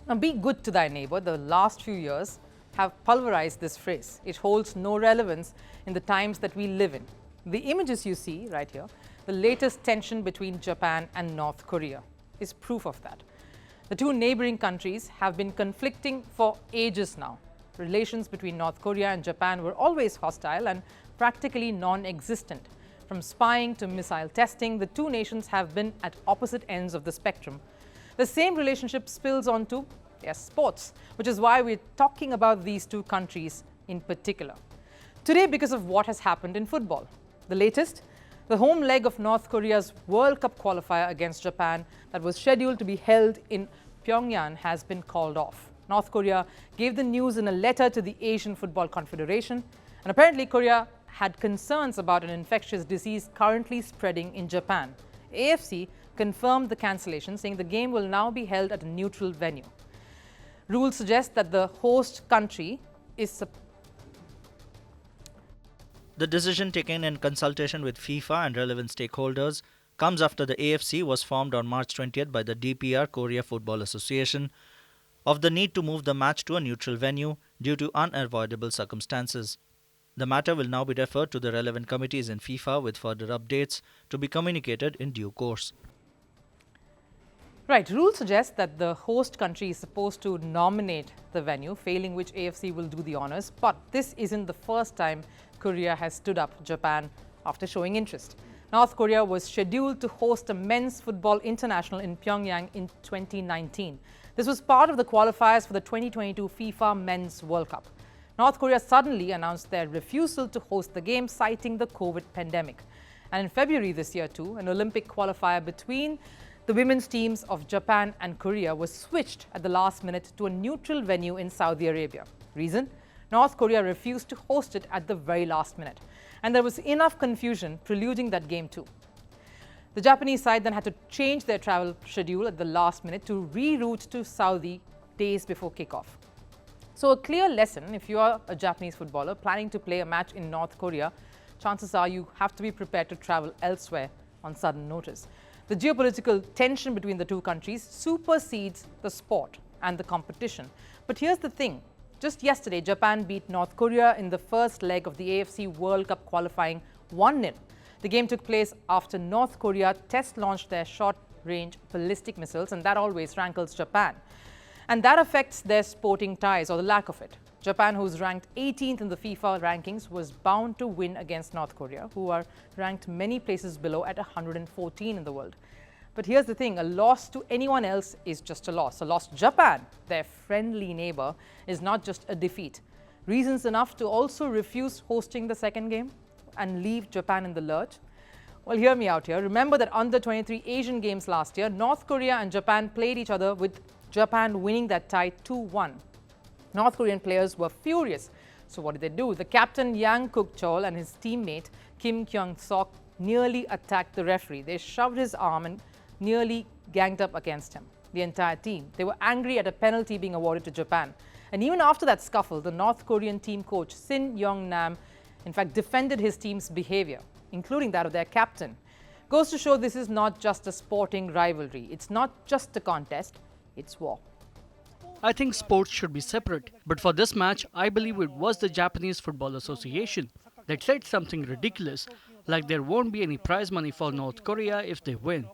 Now, be good to thy neighbor. The last few years have pulverized this phrase. It holds no relevance in the times that we live in. The images you see right here, the latest tension between Japan and North Korea, is proof of that. The two neighboring countries have been conflicting for ages now. Relations between North Korea and Japan were always hostile and practically non-existent. From spying to missile testing, the two nations have been at opposite ends of the spectrum. The same relationship spills onto, yes, sports, which is why we're talking about these two countries in particular. Today, because of what has happened in football. The latest, the home leg of North Korea's World Cup qualifier against Japan that was scheduled to be held in Pyongyang has been called off. North Korea gave the news in a letter to the Asian Football Confederation, and apparently Korea had concerns about an infectious disease currently spreading in Japan. AFC confirmed the cancellation, saying the game will now be held at a neutral venue. Rules suggest that the host country is The decision, taken in consultation with FIFA and relevant stakeholders, comes after the AFC was formed on March 20th by the DPR Korea Football Association of the need to move the match to a neutral venue due to unavoidable circumstances. The matter will now be referred to the relevant committees in FIFA with further updates to be communicated in due course. Right. Rules suggest that the host country is supposed to nominate the venue, failing which AFC will do the honours. But this isn't the first time Korea has stood up Japan after showing interest. North Korea was scheduled to host a men's football international in Pyongyang in 2019. This was part of the qualifiers for the 2022 FIFA Men's World Cup. North Korea suddenly announced their refusal to host the game, citing the COVID pandemic. And in February this year too, an Olympic qualifier between the women's teams of Japan and Korea was switched at the last minute to a neutral venue in Saudi Arabia. Reason? North Korea refused to host it at the very last minute. And there was enough confusion preluding that game too. The Japanese side then had to change their travel schedule at the last minute to reroute to Saudi days before kickoff. So a clear lesson, if you are a Japanese footballer planning to play a match in North Korea, chances are you have to be prepared to travel elsewhere on sudden notice. The geopolitical tension between the two countries supersedes the sport and the competition. But here's the thing. Just yesterday, Japan beat North Korea in the first leg of the AFC World Cup qualifying 1-0. The game took place after North Korea test-launched their short-range ballistic missiles, and that always rankles Japan. And that affects their sporting ties, or the lack of it. Japan, who's ranked 18th in the FIFA rankings, was bound to win against North Korea, who are ranked many places below at 114 in the world. But here's the thing, a loss to anyone else is just a loss. A loss to Japan, their friendly neighbor, is not just a defeat. Reasons enough to also refuse hosting the second game and leave Japan in the lurch? Well, hear me out here. Remember that under 23 Asian Games last year, North Korea and Japan played each other, with Japan winning that tie 2-1. North Korean players were furious. So what did they do? The captain Yang Kuk-chol and his teammate Kim Kyung-sok nearly attacked the referee. They shoved his arm and nearly ganged up against him. The entire team. They were angry at a penalty being awarded to Japan. And even after that scuffle, the North Korean team coach Sin Yong-nam, in fact, defended his team's behavior, including that of their captain. Goes to show this is not just a sporting rivalry. It's not just a contest, it's war. I think sports should be separate, but for this match, I believe it was the Japanese Football Association that said something ridiculous, like there won't be any prize money for North Korea if they win.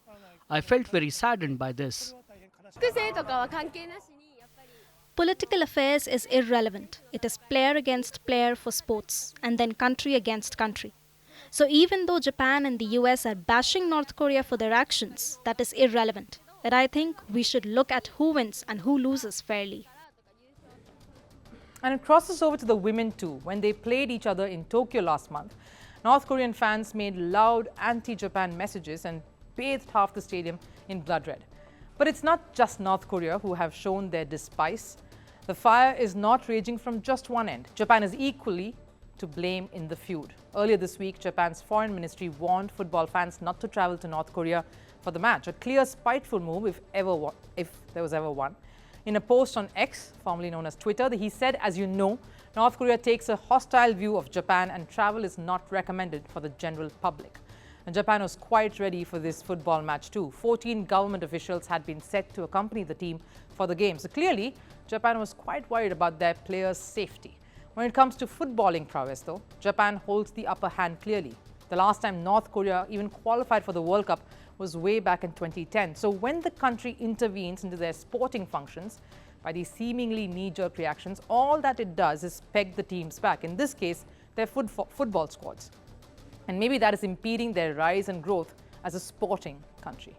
I felt very saddened by this. Political affairs is irrelevant. It is player against player for sports, and then country against country. So even though Japan and the US are bashing North Korea for their actions, that is irrelevant. And I think we should look at who wins and who loses fairly. And it crosses over to the women too. When they played each other in Tokyo last month, North Korean fans made loud anti-Japan messages and bathed half the stadium in blood red. But it's not just North Korea who have shown their despise. The fire is not raging from just one end. Japan is equally to blame in the feud. Earlier this week, Japan's foreign ministry warned football fans not to travel to North Korea for the match, a clear spiteful move if there was ever one. In a post on X, formerly known as Twitter, he said, as you know, North Korea takes a hostile view of Japan and travel is not recommended for the general public. And Japan was quite ready for this football match too. 14 government officials had been set to accompany the team for the game. So clearly, Japan was quite worried about their players' safety. When it comes to footballing prowess though, Japan holds the upper hand clearly. The last time North Korea even qualified for the World Cup was way back in 2010. So when the country intervenes into their sporting functions by these seemingly knee-jerk reactions, all that it does is peg the teams back. In this case, their football squads. And maybe that is impeding their rise and growth as a sporting country.